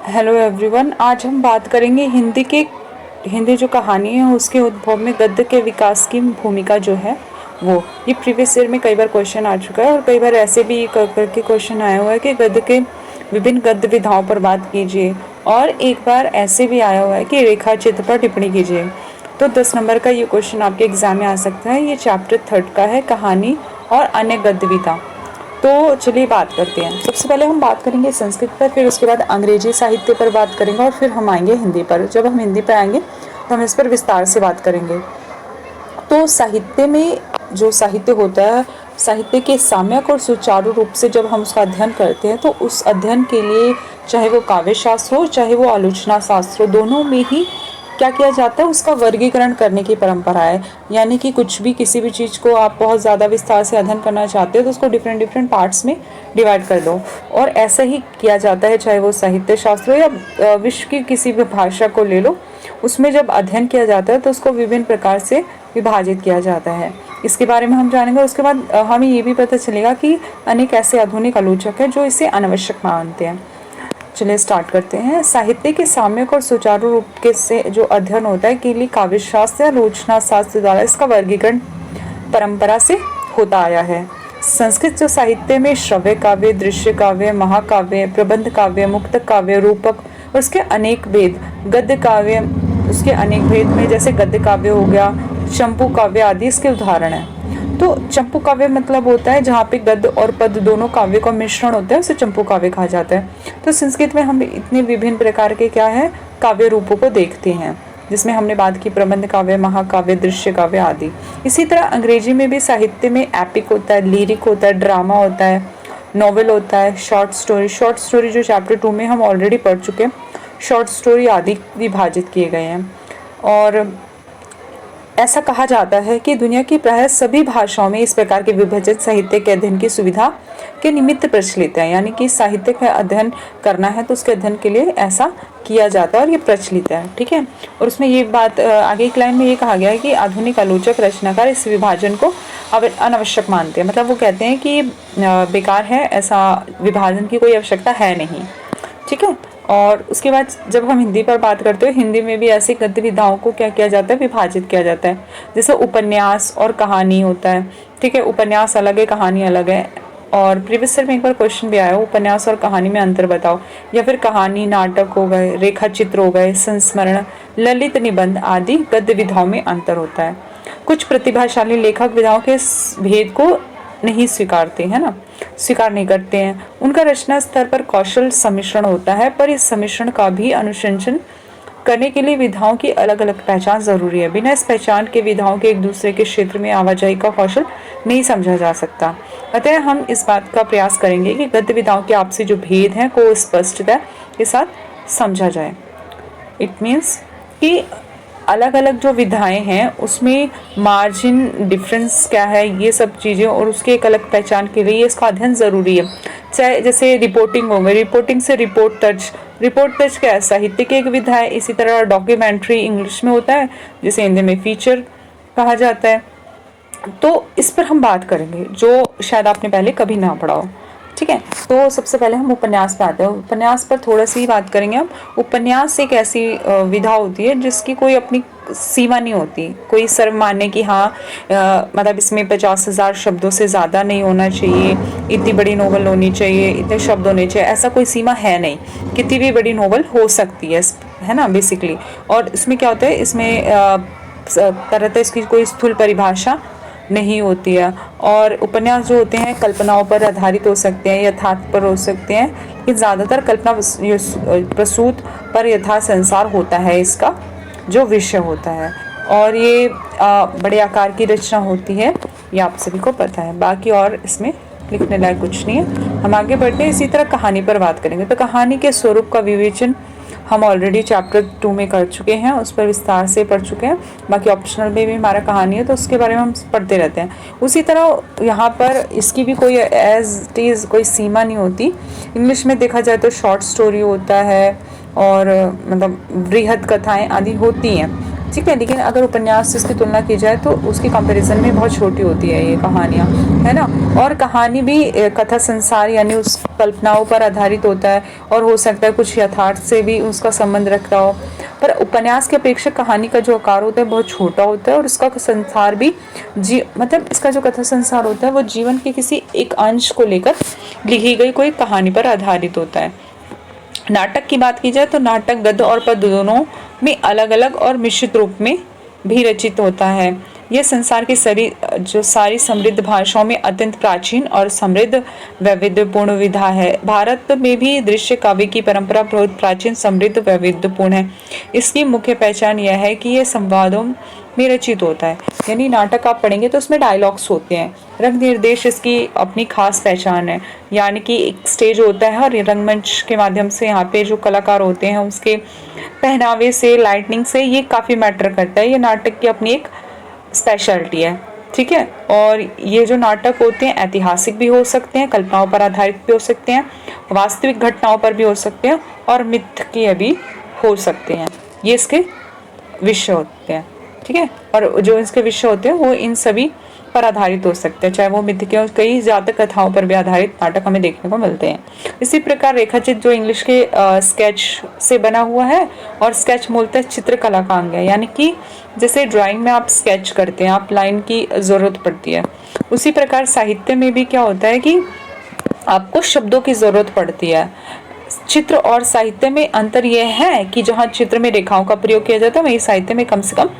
Hello everyone, आज हम बात करेंगे हिंदी जो कहानी है उसके उद्भव में गद्य के विकास की भूमिका जो है वो। ये प्रीवियस ईयर में कई बार क्वेश्चन आ चुका है और कई बार ऐसे भी करके क्वेश्चन आया हुआ है कि गद्य के विभिन्न गद्य विधाओं पर बात कीजिए, और एक बार ऐसे भी आया हुआ है कि रेखा चित्र पर टिप्पणी कीजिए। तो 10 नंबर का ये क्वेश्चन आपके एग्जाम में आ सकता है। ये चैप्टर 3 का है, कहानी और अन्य गद्य विधा। तो चलिए बात करते हैं। सबसे पहले हम बात करेंगे संस्कृत पर, फिर उसके बाद अंग्रेजी साहित्य पर बात करेंगे और फिर हम आएंगे हिंदी पर। जब हम हिंदी पर आएंगे तो हम इस पर विस्तार से बात करेंगे। तो साहित्य में जो साहित्य होता है, साहित्य के साम्यक और सुचारू रूप से जब हम उसका अध्ययन करते हैं तो उस अध्ययन के लिए चाहे वो काव्य शास्त्र हो चाहे वो आलोचना शास्त्र हो, दोनों में ही क्या किया जाता है, उसका वर्गीकरण करने की परंपरा है। यानी कि कुछ भी किसी भी चीज़ को आप बहुत ज़्यादा विस्तार से अध्ययन करना चाहते हो तो उसको डिफरेंट पार्ट्स में डिवाइड कर दो, और ऐसा ही किया जाता है। चाहे वो साहित्य शास्त्र हो या विश्व की किसी भी भाषा को ले लो, उसमें जब अध्ययन किया जाता है तो उसको विभिन्न प्रकार से विभाजित किया जाता है। इसके बारे में हम जानेंगे। उसके बाद हमें ये भी पता चलेगा कि अनेक ऐसे आधुनिक आलोचक हैं जो इसे अनावश्यक मानते हैं। चलिए स्टार्ट करते हैं। साहित्य के साम्यक और सुचारू रूप के से जो अध्ययन होता है के लिए काव्य शास्त्र या आलोचना शास्त्र द्वारा इसका वर्गीकरण परंपरा से होता आया है। संस्कृत जो साहित्य में श्रव्य काव्य, दृश्य काव्य, महाकाव्य, प्रबंध काव्य, मुक्तक काव्य, रूपक और उसके अनेक भेद, गद्य काव्य उसके अनेक भेद में जैसे गद्य काव्य हो गया, चंपू काव्य आदि इसके उदाहरण हैं। तो चंपू काव्य मतलब होता है जहाँ पे गद्य और पद्य दोनों काव्य का मिश्रण होता है, उसे चंपू काव्य कहा जाता है। तो संस्कृत में हम इतने विभिन्न प्रकार के क्या है काव्य रूपों को देखते हैं, जिसमें हमने बात की प्रबंध काव्य, महाकाव्य, दृश्य काव्य आदि। इसी तरह अंग्रेजी में भी साहित्य में एपिक होता है, लिरिक होता है, ड्रामा होता है, नॉवेल होता है, शॉर्ट स्टोरी जो चैप्टर 2 में हम ऑलरेडी पढ़ चुके हैं, शॉर्ट स्टोरी आदि विभाजित किए गए हैं। और ऐसा कहा जाता है कि दुनिया की प्रायः सभी भाषाओं में इस प्रकार के विभाजन साहित्य के अध्ययन की सुविधा के निमित्त प्रचलित है। यानी कि साहित्य का अध्ययन करना है तो उसके अध्ययन के लिए ऐसा किया जाता है और ये प्रचलित है, ठीक है। और उसमें ये बात आगे की लाइन में ये कहा गया है कि आधुनिक आलोचक रचनाकार इस विभाजन को अनावश्यक मानते हैं। मतलब वो कहते हैं कि बेकार है, ऐसा विभाजन की कोई आवश्यकता है नहीं, ठीक है। और उसके बाद जब हम हिंदी पर बात करते हो, हिंदी में भी ऐसी गद्य विधाओं को क्या किया जाता है, विभाजित किया जाता है। जैसे उपन्यास और कहानी होता है, ठीक है। उपन्यास अलग है, कहानी अलग है। और प्रीवियस ईयर में एक बार क्वेश्चन भी आया, उपन्यास और कहानी में अंतर बताओ। या फिर कहानी, नाटक हो गए, रेखा चित्र हो गए, संस्मरण, ललित निबंध आदि गद्य विधाओं में अंतर होता है। कुछ प्रतिभाशाली लेखक विधाओं के इस भेद को नहीं स्वीकारते हैं ना, स्वीकार नहीं करते हैं। उनका रचना स्तर पर कौशल सम्मिश्रण होता है, पर इस सम्मिश्रण का भी अनुशंसन करने के लिए विधाओं की अलग अलग पहचान जरूरी है। बिना इस पहचान के विधाओं के एक दूसरे के क्षेत्र में आवाजाही का कौशल नहीं समझा जा सकता। अतः हम इस बात का प्रयास करेंगे कि गद्य विधाओं के आपसी जो भेद हैं को स्पष्टता के साथ समझा जाए। इट मीन्स कि अलग अलग जो विधाएं हैं उसमें मार्जिन डिफरेंस क्या है, ये सब चीज़ें, और उसके एक अलग पहचान के लिए इसका अध्ययन ज़रूरी है। चाहे जैसे रिपोर्टिंग हो गई, रिपोर्टिंग से रिपोर्ट तर्ज क्या है, साहित्य की एक विधा है। इसी तरह डॉक्यूमेंट्री इंग्लिश में होता है, जिसे हिंदी में फीचर कहा जाता है। तो इस पर हम बात करेंगे जो शायद आपने पहले कभी ना पढ़ा हो, ठीक है। तो सबसे पहले हम उपन्यास पे आते हैं। उपन्यास पर थोड़ा सी बात करेंगे हम। उपन्यास एक ऐसी विधा होती है जिसकी कोई अपनी सीमा नहीं होती, कोई सर्वमान्य कि हाँ मतलब इसमें 50,000 शब्दों से ज़्यादा नहीं होना चाहिए, इतनी बड़ी नोवेल होनी चाहिए, इतने शब्द होने चाहिए, ऐसा कोई सीमा है नहीं। कितनी भी बड़ी नोवेल हो सकती है ना बेसिकली। और इसमें क्या होता है, इसमें तरह इसकी कोई स्थूल परिभाषा नहीं होती है। और उपन्यास जो होते हैं कल्पनाओं पर आधारित हो सकते हैं, यथार्थ पर हो सकते हैं, लेकिन ज़्यादातर कल्पना प्रसूत पर यथार्थ संसार होता है इसका जो विषय होता है। और ये बड़े आकार की रचना होती है, ये आप सभी को पता है। बाकी और इसमें लिखने लायक कुछ नहीं है। हम आगे बढ़ते हैं। इसी तरह कहानी पर बात करेंगे। तो कहानी के स्वरूप का विवेचन हम ऑलरेडी चैप्टर 2 में कर चुके हैं, उस पर विस्तार से पढ़ चुके हैं। बाकी ऑप्शनल में भी हमारा कहानी है तो उसके बारे में हम पढ़ते रहते हैं। उसी तरह यहाँ पर इसकी भी कोई एज इट इज़ कोई सीमा नहीं होती। इंग्लिश में देखा जाए तो शॉर्ट स्टोरी होता है और मतलब बृहद कथाएं आदि होती हैं। ठीक है। लेकिन अगर उपन्यास से इसकी तुलना की जाए तो उसकी कंपैरिजन में बहुत छोटी होती है ये कहानियाँ, है ना। और कहानी भी कथा संसार यानी उस कल्पनाओं पर आधारित होता है और हो सकता है कुछ यथार्थ से भी उसका संबंध रखता हो। पर उपन्यास के अपेक्षा कहानी का जो आकार होता है बहुत छोटा होता है और उसका संसार भी मतलब इसका जो कथा संसार होता है वो जीवन के किसी एक अंश को लेकर लिखी गई कोई कहानी पर आधारित होता है। नाटक की बात की जाए तो नाटक गद्य और पद्य दोनों में अलग अलग और मिश्रित रूप में भी रचित होता है। यह संसार की सारी समृद्ध भाषाओं में अत्यंत प्राचीन और समृद्ध वैविध्यपूर्ण विधा है। भारत में भी दृश्य काव्य की परंपरा बहुत प्राचीन, समृद्ध, वैविध्यपूर्ण है। इसकी मुख्य पहचान यह है कि यह संवादों में रचित होता है, यानी नाटक आप पढ़ेंगे तो उसमें डायलॉग्स होते हैं। रंग निर्देश इसकी अपनी खास पहचान है, यानी कि एक स्टेज होता है और रंगमंच के माध्यम से यहाँ पे जो कलाकार होते हैं उसके पहनावे से, लाइटनिंग से ये काफ़ी मैटर करता है। ये नाटक की अपनी एक स्पेशलिटी है, ठीक है। और ये जो नाटक होते हैं ऐतिहासिक भी हो सकते हैं, कल्पनाओं पर आधारित भी हो सकते हैं, वास्तविक घटनाओं पर भी हो सकते हैं और मिथ के भी हो सकते हैं। ये इसके विषय होते हैं, ठीक है। और जो इसके विषय होते हैं वो इन सभी पर आधारित हो सकते हैं, चाहे वो मिथ के, कई ज्यादा कथाओं पर भी आधारित नाटक हमें देखने को मिलते हैं। इसी प्रकार रेखाचित्र जो इंग्लिश के स्केच से बना हुआ है, और स्केच मूलतः चित्रकला का अंग है, यानी कि जैसे ड्राइंग में आप स्केच करते हैं, आप लाइन की जरूरत पड़ती है, उसी प्रकार साहित्य में भी क्या होता है कि आपको शब्दों की जरूरत पड़ती है। चित्र और साहित्य में अंतर यह है कि जहाँ चित्र में रेखाओं का प्रयोग किया जाता है वहीं साहित्य में कम से कम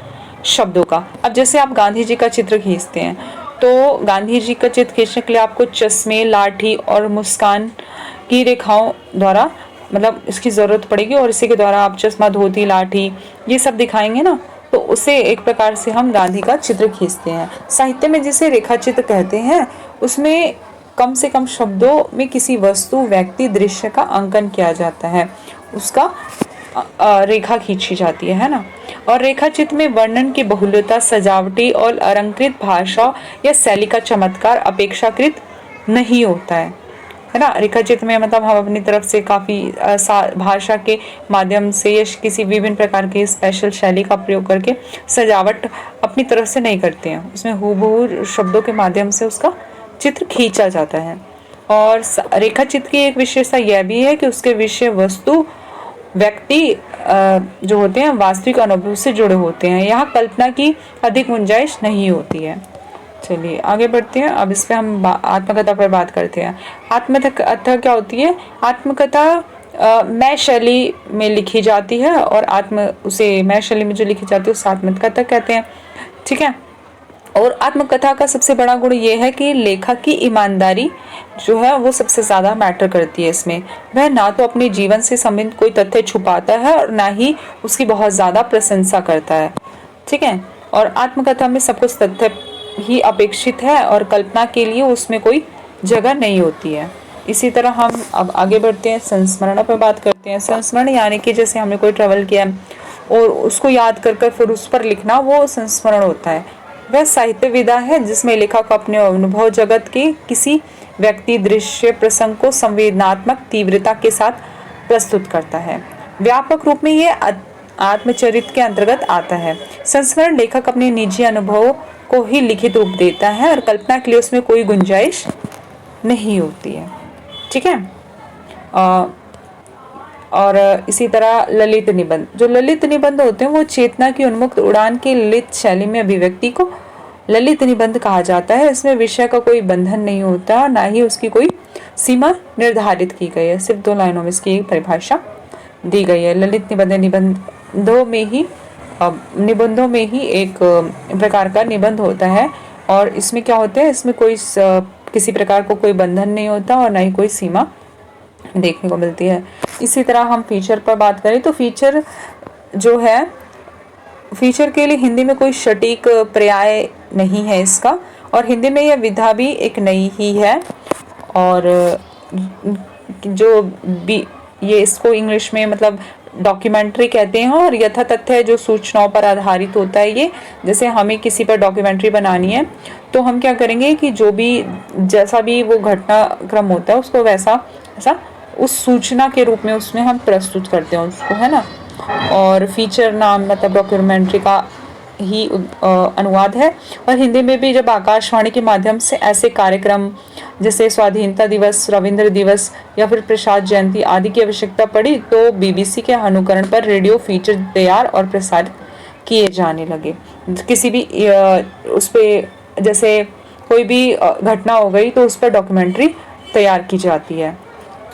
शब्दों का। अब जैसे आप गांधी जी का चित्र खींचते हैं तो गांधी जी का चित्र खींचने के लिए आपको चश्मे, लाठी और मुस्कान की रेखाओं द्वारा मतलब इसकी जरूरत पड़ेगी, और इसी के द्वारा आप चश्मा, धोती, लाठी ये सब दिखाएंगे ना, तो उसे एक प्रकार से हम गांधी का चित्र खींचते हैं। साहित्य में जिसे रेखा चित्र कहते हैं उसमें कम से कम शब्दों में किसी वस्तु, व्यक्ति, दृश्य का अंकन किया जाता है, उसका रेखा खींची जाती है ना। और रेखा चित्र में वर्णन की बहुलता, सजावटी और अलंकृत भाषा या शैली का चमत्कार अपेक्षाकृत नहीं होता है ना। रेखा चित्र में मतलब हम अपनी तरफ से काफी भाषा के माध्यम से या किसी विभिन्न प्रकार की स्पेशल शैली का प्रयोग करके सजावट अपनी तरफ से नहीं करते हैं, उसमें हूबहू शब्दों के माध्यम से उसका चित्र खींचा जाता है। और रेखा चित्र की एक विशेषता यह भी है कि उसके विषय वस्तु, व्यक्ति जो होते हैं वास्तविक अनुभव से जुड़े होते हैं, यहाँ कल्पना की अधिक गुंजाइश नहीं होती है। चलिए आगे बढ़ते हैं। अब इस पे हम आत्मकथा पर बात करते हैं। आत्मकथा क्या होती है? आत्मकथा मैं शैली में लिखी जाती है और उसे मैं शैली में जो लिखी जाती है उसे आत्मकथा कहते हैं, ठीक है। और आत्मकथा का सबसे बड़ा गुण ये है कि लेखक की ईमानदारी जो है वो सबसे ज्यादा मैटर करती है इसमें। वह ना तो अपने जीवन से संबंधित कोई तथ्य छुपाता है और ना ही उसकी बहुत ज्यादा प्रशंसा करता है, ठीक है। और आत्मकथा में सब कुछ तथ्य ही अपेक्षित है और कल्पना के लिए उसमें कोई जगह नहीं होती है। इसी तरह हम अब आगे बढ़ते हैं, संस्मरण पर बात करते हैं। संस्मरण यानी कि जैसे हमने कोई ट्रेवल किया और उसको याद कर फिर उस पर लिखना, वो संस्मरण होता है। वह साहित्य विधा है जिसमें लेखक अपने अनुभव जगत के किसी व्यक्ति, दृश्य, प्रसंग को संवेदनात्मक तीव्रता के साथ प्रस्तुत करता है। व्यापक रूप में ये आत्मचरित्र के अंतर्गत आता है। संस्मरण लेखक अपने निजी अनुभव को ही लिखित रूप देता है और कल्पना के लिए उसमें कोई गुंजाइश नहीं होती है, ठीक है। और इसी तरह ललित निबंध, जो ललित निबंध होते हैं वो चेतना की उन्मुक्त उड़ान की ललित शैली में अभिव्यक्ति को ललित निबंध कहा जाता है। इसमें विषय का कोई बंधन नहीं होता, ना ही उसकी कोई सीमा निर्धारित की गई है, सिर्फ 2 लाइनों में इसकी परिभाषा दी गई है। ललित निबंध निबंधों में ही एक प्रकार का निबंध होता है और इसमें क्या होता है, इसमें कोई किसी प्रकार को कोई बंधन नहीं होता और ना ही कोई सीमा देखने को मिलती है। इसी तरह हम फीचर पर बात करें तो फीचर जो है, फीचर के लिए हिंदी में कोई सटीक पर्याय नहीं है इसका, और हिंदी में यह विधा भी एक नई ही है। और ये इसको इंग्लिश में मतलब डॉक्यूमेंट्री कहते हैं और यथा तथ्य जो सूचनाओं पर आधारित होता है ये। जैसे हमें किसी पर डॉक्यूमेंट्री बनानी है तो हम क्या करेंगे कि जो भी जैसा भी वो घटनाक्रम होता है उसको वैसा उस सूचना के रूप में उसमें हम प्रस्तुत करते हैं उसको, है ना। और फीचर नाम मतलब डॉक्यूमेंट्री का ही अनुवाद है। और हिंदी में भी जब आकाशवाणी के माध्यम से ऐसे कार्यक्रम जैसे स्वाधीनता दिवस, रविंद्र दिवस या फिर प्रसाद जयंती आदि की आवश्यकता पड़ी तो बीबीसी के अनुकरण पर रेडियो फीचर तैयार और प्रसारित किए जाने लगे। किसी भी उस पर जैसे कोई भी घटना हो गई तो उस पर डॉक्यूमेंट्री तैयार की जाती है।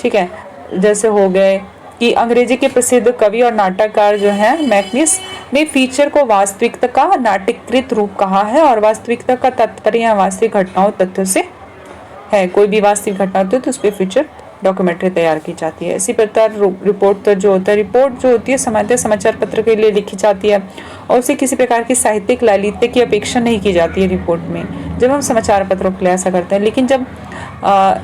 ठीक है, जैसे हो गए कि अंग्रेजी के प्रसिद्ध कवि और नाटककार जो हैं मैकनिस ने फीचर को वास्तविकता का नाटकीकृत रूप कहा है। और वास्तविकता का तात्पर्य वास्तविक घटनाओं तथ्यों से है। कोई भी वास्तविक घटना होती है तो उस पर फीचर डॉक्यूमेंट्री तैयार की जाती है। इसी प्रकार रिपोर्ट तो जो होता है, रिपोर्ट जो होती है सामान्यतः समाचार पत्र के लिए लिखी जाती है और उसे किसी प्रकार की साहित्यिक लालित्य की अपेक्षा नहीं की जाती है रिपोर्ट में, जब हम समाचार पत्रों के लिए ऐसा करते हैं। लेकिन जब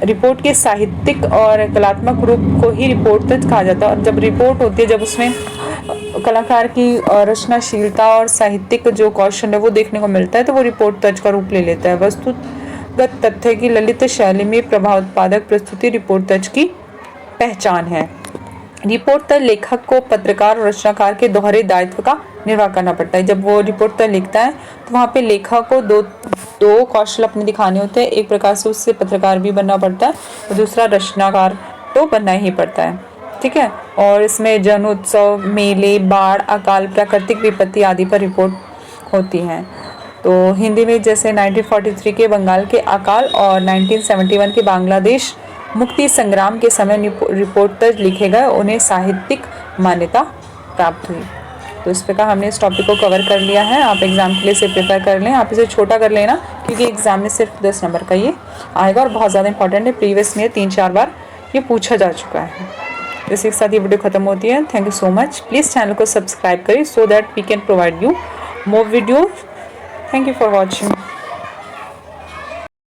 रिपोर्ट के साहित्यिक और कलात्मक रूप को ही रिपोर्ट तक कहा जाता है। और जब रिपोर्ट होती है, जब उसमें कलाकार की रचनाशीलता और साहित्यिक जो कौशल है वो देखने को मिलता है तो वो रिपोर्ट तज का रूप ले लेता है। वस्तुगत तथ्य की ललित शैली में प्रभाव उत्पादक प्रस्तुति रिपोर्ट तज की पहचान है। रिपोर्ट तक लेखक को पत्रकार और रचनाकार के दोहरे दायित्व का निर्वाह करना पड़ता है। जब वो रिपोर्ट तक लिखता है तो वहाँ पे लेखक को दो कौशल अपने दिखाने होते हैं। एक प्रकार से उससे पत्रकार भी बनना पड़ता है और दूसरा रचनाकार तो बनना ही पड़ता है। ठीक है, और इसमें जन उत्सव, मेले, बाढ़, अकाल, प्राकृतिक विपत्ति आदि पर रिपोर्ट होती हैं। तो हिंदी में जैसे 1943 के बंगाल के अकाल और 1971 के बांग्लादेश मुक्ति संग्राम के समय रिपोर्ट तक लिखे गए, उन्हें साहित्यिक मान्यता प्राप्त हुई। तो इस प्रकार हमने इस टॉपिक को कवर कर लिया है। आप एग्जाम के लिए इसे प्रिपेयर कर लें, आप इसे छोटा कर लेना क्योंकि एग्जाम में सिर्फ 10 नंबर का ये आएगा और बहुत ज़्यादा इंपॉर्टेंट है। प्रीवियस में 3-4 बार ये पूछा जा चुका है। इसी के साथ ये वीडियो खत्म होती है। Thank you so much. Please channel को सब्सक्राइब करें so that we can provide you more video. Thank you for watching.